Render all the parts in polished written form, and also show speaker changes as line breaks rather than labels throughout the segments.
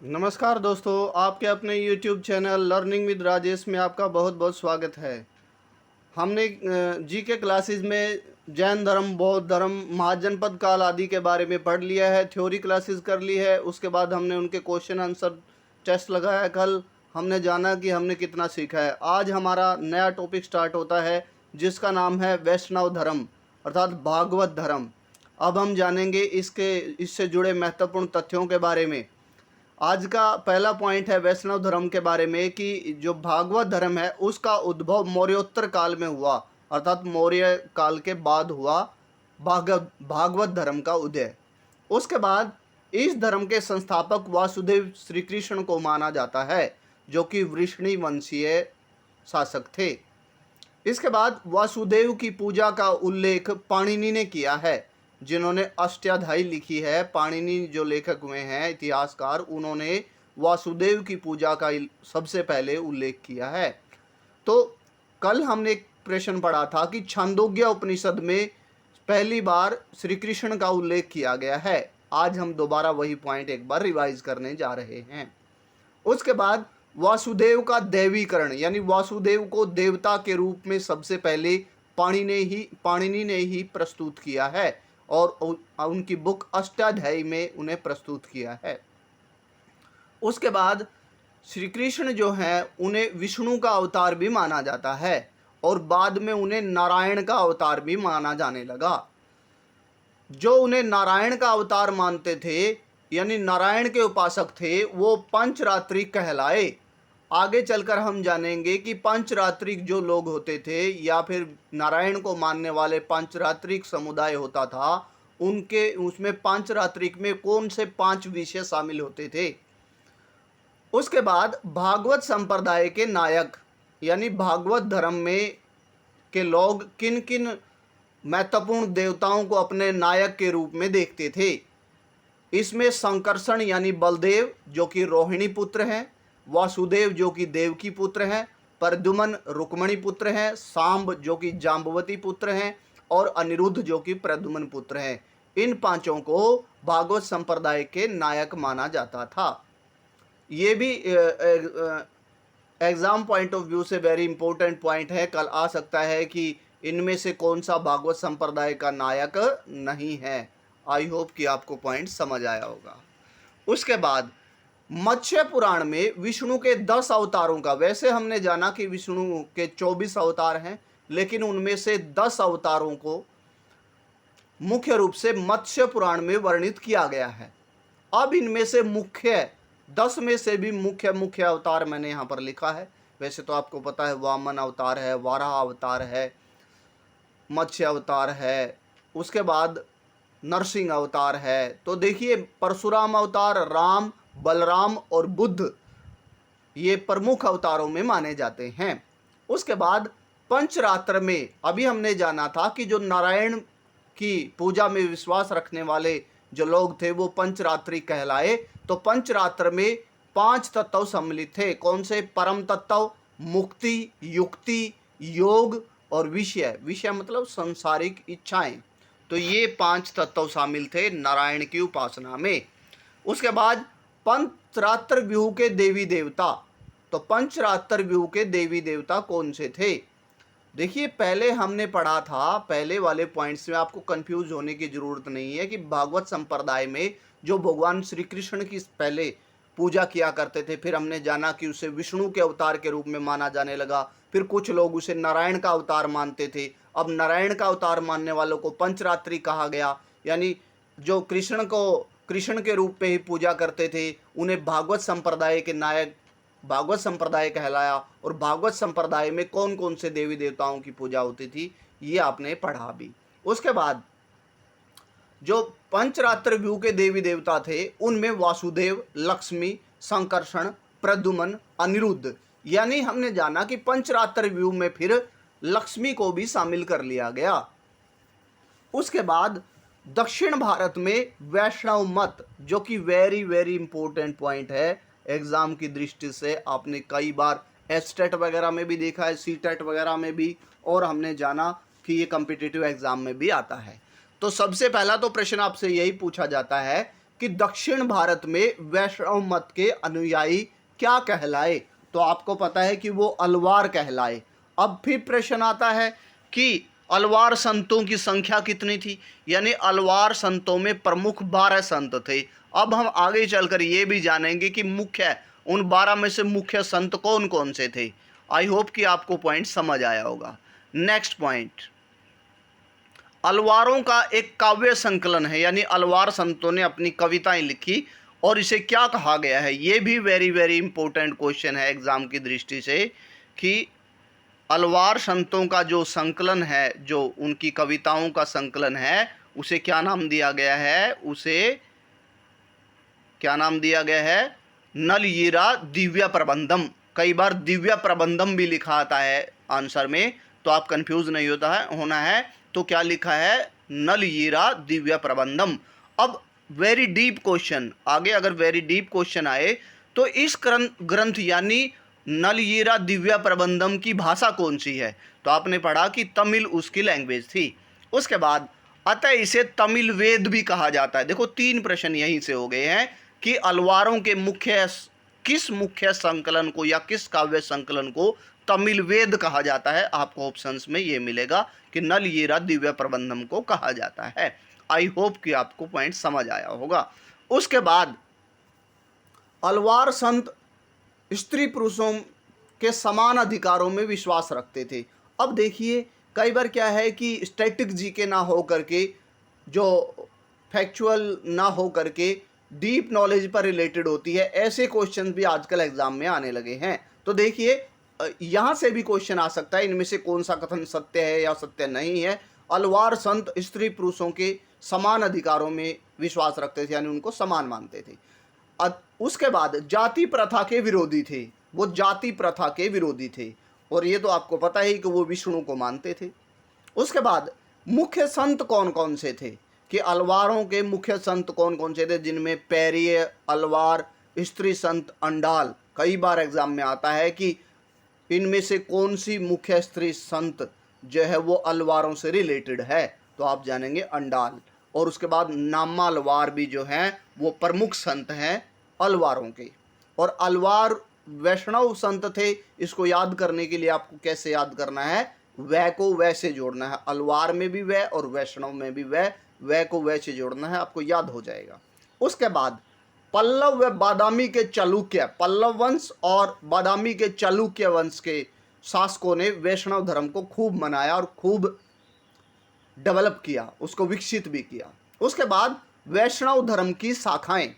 नमस्कार दोस्तों, आपके अपने YouTube channel learning with Rajesh में आपका बहुत बहुत स्वागत है। हमने जी के क्लासेस में जैन धर्म, बौद्ध धर्म, महाजनपद काल आदि के बारे में पढ़ लिया है, थ्योरी क्लासेस कर ली है। उसके बाद हमने उनके क्वेश्चन आंसर टेस्ट लगाया। कल हमने जाना कि हमने कितना सीखा है। आज हमारा नया टॉपिक स्टार्ट होता है जिसका नाम है वैष्णव धर्म अर्थात भागवत धर्म। अब हम जानेंगे इससे जुड़े महत्वपूर्ण तथ्यों के बारे में। आज का पहला पॉइंट है वैष्णव धर्म के बारे में कि जो भागवत धर्म है उसका उद्भव मौर्योत्तर काल में हुआ, अर्थात मौर्य काल के बाद हुआ भागवत धर्म का उदय। उसके बाद इस धर्म के संस्थापक वासुदेव श्री कृष्ण को माना जाता है, जो कि वृष्णि वंशीय शासक थे। इसके बाद वासुदेव की पूजा का उल्लेख पाणिनि ने किया है, जिन्होंने अष्टाध्यायी लिखी है। पाणिनि जो लेखक हुए हैं इतिहासकार, उन्होंने वासुदेव की पूजा का सबसे पहले उल्लेख किया है। तो कल हमने एक प्रश्न पढ़ा था कि छांदोग्य उपनिषद में पहली बार श्री कृष्ण का उल्लेख किया गया है। आज हम दोबारा वही पॉइंट एक बार रिवाइज करने जा रहे हैं। उसके बाद वासुदेव का देवीकरण, यानी वासुदेव को देवता के रूप में सबसे पहले पाणिनि ने ही प्रस्तुत किया है और उनकी बुक अष्टाध्यायी में उन्हें प्रस्तुत किया है। उसके बाद श्री कृष्ण जो हैं उन्हें विष्णु का अवतार भी माना जाता है और बाद में उन्हें नारायण का अवतार भी माना जाने लगा। जो उन्हें नारायण का अवतार मानते थे, यानी नारायण के उपासक थे, वो पंचरात्रिक कहलाए। आगे चलकर हम जानेंगे कि पंचरात्रिक जो लोग होते थे या फिर नारायण को मानने वाले पंचरात्रिक समुदाय होता था, उनके उसमें पंचरात्रिक में कौन से 5 विषय शामिल होते थे। उसके बाद भागवत संप्रदाय के नायक, यानी भागवत धर्म में के लोग किन किन महत्वपूर्ण देवताओं को अपने नायक के रूप में देखते थे। इसमें संकर्षण यानी बलदेव जो कि रोहिणी पुत्र हैं, वासुदेव जो कि देवकी पुत्र हैं, प्रद्युमन रुक्मणी पुत्र हैं, सांब जो कि जाम्बवती पुत्र हैं और अनिरुद्ध जो कि प्रद्युमन पुत्र हैं। इन पांचों को भागवत संप्रदाय के नायक माना जाता था। ये भी एग्जाम पॉइंट ऑफ व्यू से वेरी इंपॉर्टेंट पॉइंट है। कल आ सकता है कि इनमें से कौन सा भागवत संप्रदाय का नायक नहीं है। आई होप कि आपको पॉइंट समझ आया होगा। उसके बाद मत्स्य पुराण में विष्णु के 10 अवतारों का, वैसे हमने जाना कि विष्णु के 24 अवतार हैं, लेकिन उनमें से 10 अवतारों को मुख्य रूप से मत्स्य पुराण में वर्णित किया गया है। अब इनमें से मुख्य 10 में से भी मुख्य मुख्य अवतार मैंने यहाँ पर लिखा है। वैसे तो आपको पता है वामन अवतार है, वाराह अवतार है, मत्स्य अवतार है, उसके बाद नरसिंह अवतार है। तो देखिए परशुराम अवतार, राम, बलराम और बुद्ध ये प्रमुख अवतारों में माने जाते हैं। उसके बाद पंचरात्र में अभी हमने जाना था कि जो नारायण की पूजा में विश्वास रखने वाले जो लोग थे वो पंचरात्रि कहलाए। तो पंचरात्र में 5 तत्व सम्मिलित थे। कौन से? परम तत्व, मुक्ति, युक्ति, योग और विषय। विषय मतलब संसारिक इच्छाएं। तो ये 5 तत्व शामिल थे नारायण की उपासना में। उसके बाद पंचरात्र व्यूह के देवी देवता। तो पंचरात्र व्यूह के देवी देवता कौन से थे? देखिए पहले हमने पढ़ा था, पहले वाले पॉइंट्स में आपको कंफ्यूज होने की जरूरत नहीं है कि भागवत संप्रदाय में जो भगवान श्री कृष्ण की पहले पूजा किया करते थे, फिर हमने जाना कि उसे विष्णु के अवतार के रूप में माना जाने लगा। फिर कुछ लोग उसे नारायण का अवतार मानते थे। अब नारायण का अवतार मानने वालों को पंचरात्रि कहा गया, यानी जो कृष्ण के रूप में ही पूजा करते थे उन्हें भागवत संप्रदाय के नायक भागवत संप्रदाय कहलाया। और भागवत संप्रदाय में कौन कौन से देवी देवताओं की पूजा होती थी ये आपने पढ़ा भी। उसके बाद जो पंचरात्र व्यू के देवी देवता थे उनमें वासुदेव, लक्ष्मी, संकर्षण, प्रद्युमन, अनिरुद्ध, यानी हमने जाना कि पंचरात्र व्यू में फिर लक्ष्मी को भी शामिल कर लिया गया। उसके बाद दक्षिण भारत में वैष्णव मत, जो कि वेरी वेरी इंपॉर्टेंट पॉइंट है एग्जाम की दृष्टि से। आपने कई बार एसटेट वगैरह में भी देखा है, सीटेट वगैरह में भी, और हमने जाना कि ये कॉम्पिटिटिव एग्जाम में भी आता है। तो सबसे पहला तो प्रश्न आपसे यही पूछा जाता है कि दक्षिण भारत में वैष्णव मत के अनुयायी क्या कहलाए? तो आपको पता है कि वो अलवार कहलाए। अब फिर प्रश्न आता है कि अलवार संतों की संख्या कितनी थी? यानी अलवार संतों में प्रमुख 12 संत थे। अब हम आगे चलकर ये भी जानेंगे कि मुख्य उन 12 में से मुख्य संत कौन कौन से थे। आई होप कि आपको पॉइंट समझ आया होगा। नेक्स्ट पॉइंट, अलवारों का एक काव्य संकलन है, यानी अलवार संतों ने अपनी कविताएं लिखी और इसे क्या कहा गया है? ये भी वेरी वेरी इंपॉर्टेंट क्वेश्चन है एग्जाम की दृष्टि से कि अलवार संतों का जो संकलन है, जो उनकी कविताओं का संकलन है, उसे क्या नाम दिया गया है? उसे क्या नाम दिया गया है? नलयीरा दिव्य प्रबंधम। कई बार दिव्य प्रबंधम भी लिखा आता है आंसर में, तो आप कंफ्यूज नहीं होना है। तो क्या लिखा है? नलयीरा दिव्य प्रबंधम। अब वेरी डीप क्वेश्चन, आगे अगर वेरी डीप क्वेश्चन आए तो इस ग्रंथ यानी नलयीरा दिव्य प्रबंधम की भाषा कौन सी है? तो आपने पढ़ा कि तमिल उसकी लैंग्वेज थी। उसके बाद अतः इसे तमिल वेद भी कहा जाता है। देखो 3 प्रश्न यहीं से हो गए हैं कि अलवारों के किस मुख्य संकलन को या किस काव्य संकलन को तमिल वेद कहा जाता है? आपको ऑप्शंस में ये मिलेगा कि नलयीरा दिव्य प्रबंधम को कहा जाता है। आई होप कि आपको पॉइंट समझ आया होगा। उसके बाद अलवार संत स्त्री पुरुषों के समान अधिकारों में विश्वास रखते थे। अब देखिए कई बार क्या है कि स्टैटिक जीके ना हो करके, जो फैक्चुअल ना हो करके डीप नॉलेज पर रिलेटेड होती है, ऐसे क्वेश्चन भी आजकल एग्जाम में आने लगे हैं। तो देखिए यहाँ से भी क्वेश्चन आ सकता है, इनमें से कौन सा कथन सत्य है या सत्य नहीं है। अलवार संत स्त्री पुरुषों के समान अधिकारों में विश्वास रखते थे, यानी उनको समान मानते थे। उसके बाद जाति प्रथा के विरोधी थे, वो जाति प्रथा के विरोधी थे, और ये तो आपको पता ही कि वो विष्णु को मानते थे। उसके बाद मुख्य संत कौन कौन से थे? कि अलवारों के मुख्य संत कौन कौन से थे? जिनमें पैरिय, अलवार, स्त्री संत, अंडाल। कई बार एग्जाम में आता है कि इनमें से कौन सी मुख्य स्त्री संत जो है वो अलवारों से रिलेटेड है, तो आप जानेंगे अंडाल। और उसके बाद नामालवार भी जो हैं वो प्रमुख संत हैं अलवारों के। और अलवार वैष्णव संत थे, इसको याद करने के लिए आपको कैसे याद करना है? वै को वै से जोड़ना है। अलवार में भी वै और वैष्णव में भी वै को वै से जोड़ना है, आपको याद हो जाएगा। उसके बाद पल्लव व बादामी के चालुक्य, पल्लव वंश और बादामी के चालुक्य वंश के शासकों ने वैष्णव धर्म को खूब मनाया और खूब डेवलप किया, उसको विकसित भी किया। उसके बाद वैष्णव धर्म की शाखाएं,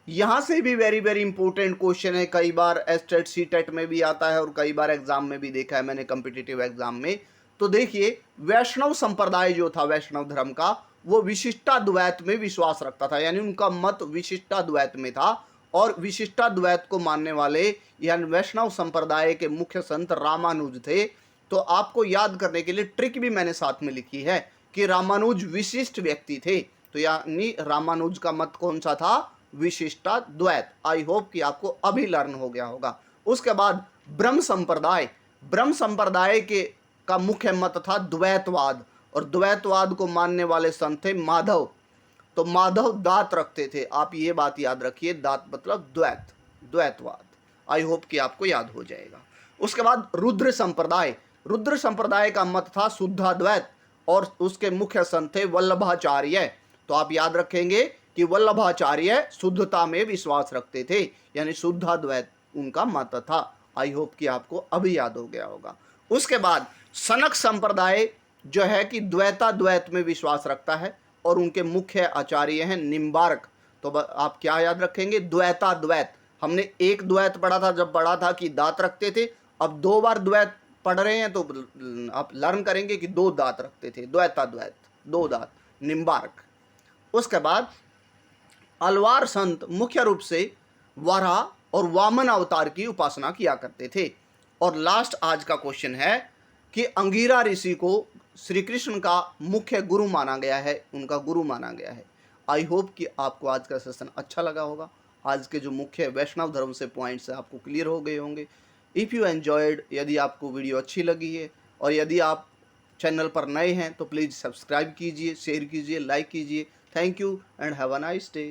यहाँ से भी वेरी वेरी इंपॉर्टेंट क्वेश्चन है। कई बार एस्टेट सीटेट में भी आता है और कई बार एग्जाम में भी देखा है मैंने, कॉम्पिटिटिव एग्जाम में। तो देखिए वैष्णव संप्रदाय जो था वैष्णव धर्म का, वो विशिष्टाद्वैत में विश्वास रखता था, यानी उनका मत विशिष्टाद्वैत में था। और विशिष्टाद्वैत को मानने वाले यानी वैष्णव संप्रदाय के मुख्य संत रामानुज थे। तो आपको याद करने के लिए ट्रिक भी मैंने साथ में लिखी है कि रामानुज विशिष्ट व्यक्ति थे, तो यानी रामानुज का मत कौन सा था? विशिष्टाद्वैत। आई होप कि आपको अभी लर्न हो गया होगा। उसके बाद ब्रह्म संप्रदाय, ब्रह्म संप्रदाय के का मुख्य मत था द्वैतवाद, और द्वैतवाद को मानने वाले संत थे माधव। तो माधव दांत रखते थे, आप ये बात याद रखिए, दांत मतलब द्वैत, द्वैतवाद। आई होप कि आपको याद हो जाएगा। उसके बाद रुद्र संप्रदाय, रुद्र संप्रदाय का मत था शुद्धाद्वैत, और उसके मुख्य संत थे वल्लभाचार्य। तो आप याद रखेंगे कि वल्लभाचार्य शुद्धता में विश्वास रखते थे, यानी शुद्धाद्वैत उनका मत था। आई होप कि आपको अभी याद हो गया होगा। उसके बाद सनक संप्रदाय जो है कि द्वैताद्वैत में विश्वास रखता है, और उनके मुख्य आचार्य हैं निम्बार्क। तो आप क्या याद रखेंगे? द्वैताद्वैत। हमने एक द्वैत पढ़ा था जब पढ़ा था कि दांत रखते थे, अब 2 बार द्वैत पढ़ रहे हैं तो आप लर्न करेंगे कि 2 दांत रखते थे, द्वैताद्वैत, 2 दांत, निम्बार्क। उसके बाद अलवार संत मुख्य रूप से वराह और वामन अवतार की उपासना किया करते थे। और लास्ट आज का क्वेश्चन है कि अंगिरा ऋषि को श्री कृष्ण का मुख्य गुरु माना गया है, उनका गुरु माना गया है। आई होप कि आपको आज का सेशन अच्छा लगा होगा। आज के जो मुख्य वैष्णव धर्म से पॉइंट्स आपको क्लियर हो गए होंगे। इफ़ यू एंजॉयड, यदि आपको वीडियो अच्छी लगी है और यदि आप चैनल पर नए हैं तो प्लीज़ सब्सक्राइब कीजिए, शेयर कीजिए, लाइक कीजिए। Thank you and have a nice day.